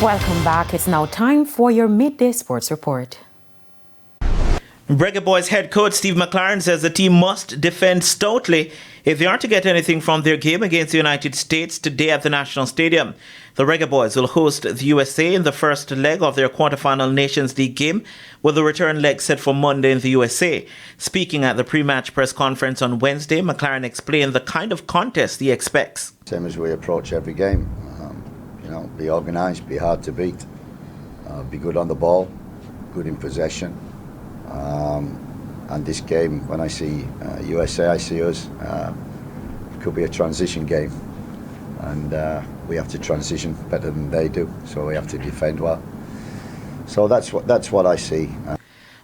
Welcome back. It's now time for your midday sports report. Reggae Boyz head coach Steve McLaren says the team must defend stoutly if they are to get anything from their game against the United States today at the National Stadium. The Reggae Boyz will host the USA in the first leg of their quarterfinal Nations League game, with the return leg set for Monday in the USA. Speaking at the pre-match press conference on Wednesday, McLaren explained the kind of contest he expects. Same as we approach every game. Be organised, be hard to beat, be good on the ball, good in possession. And this game, when I see USA, I see us. It could be a transition game, and we have to transition better than they do. So we have to defend well. So that's what I see.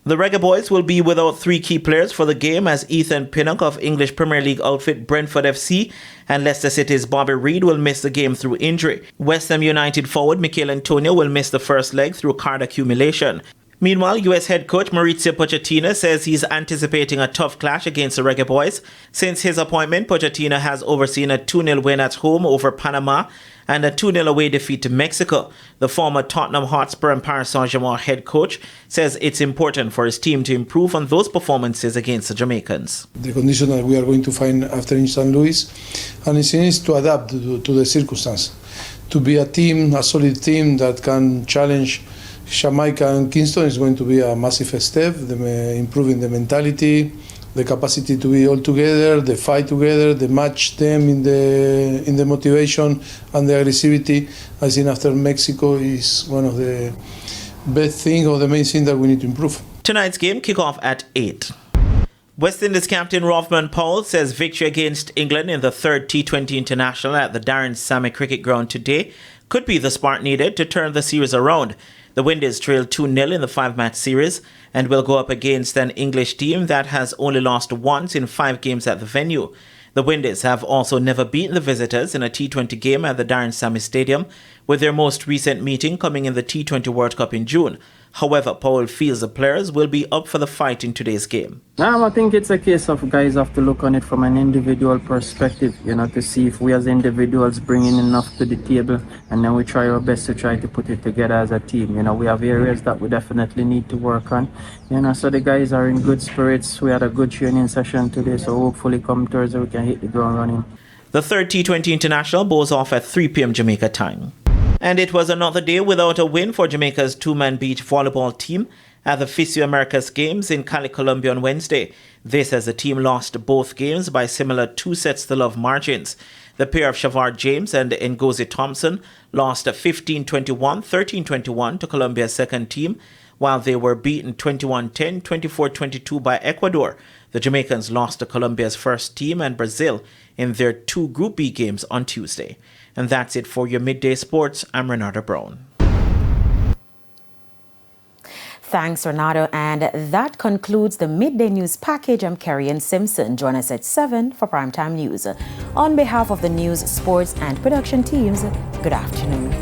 The Reggae Boyz will be without three key players for the game, as Ethan Pinnock of English Premier League outfit Brentford FC and Leicester City's Bobby Reid will miss the game through injury. West Ham United forward Mikel Antonio will miss the first leg through card accumulation. Meanwhile, US head coach Mauricio Pochettino says he's anticipating a tough clash against the Reggae Boyz. Since his appointment, Pochettino has overseen a 2-0 win at home over Panama and a 2-0 away defeat to Mexico. The former Tottenham Hotspur and Paris Saint-Germain head coach says it's important for his team to improve on those performances against the Jamaicans. The condition that we are going to find after in St. Louis, and it is to adapt to the circumstance, to be a team, a solid team that can challenge Jamaica and Kingston is going to be a massive step, improving the mentality, the capacity to be all together, the fight together, the match them in the motivation and the aggressivity. I think after Mexico is one of the best things or the main thing that we need to improve. Tonight's game kick off at 8. West Indies captain Rothman Powell says victory against England in the third T20 International at the Darren Sammy Cricket Ground today could be the spark needed to turn the series around. The Windies trailed 2-0 in the 5-match series and will go up against an English team that has only lost once in 5 games at the venue. The Windies have also never beaten the visitors in a T20 game at the Darren Sammy Stadium, with their most recent meeting coming in the T20 World Cup in June. However, Powell feels the players will be up for the fight in today's game. I think it's a case of guys have to look on it from an individual perspective, to see if we as individuals bring in enough to the table, and then we try our best to try to put it together as a team. We have areas that we definitely need to work on. So the guys are in good spirits. We had a good training session today, so hopefully come Thursday we can hit the ground running. The third T20 International goes off at 3 p.m. Jamaica time. And it was another day without a win for Jamaica's two-man beach volleyball team at the FISU Americas Games in Cali, Colombia on Wednesday. This as the team lost both games by similar 2-0 margins. The pair of Shavard James and Ngozi Thompson lost 15-21, 13-21 to Colombia's second team, while they were beaten 21-10, 24-22 by Ecuador. The Jamaicans lost to Colombia's first team and Brazil in their 2 Group B games on Tuesday. And that's it for your Midday Sports. I'm Renato Brown. Thanks, Renato. And that concludes the Midday News Package. I'm Kerry-Ann Simpson. Join us at 7 for Primetime News. On behalf of the news, sports, and production teams, good afternoon.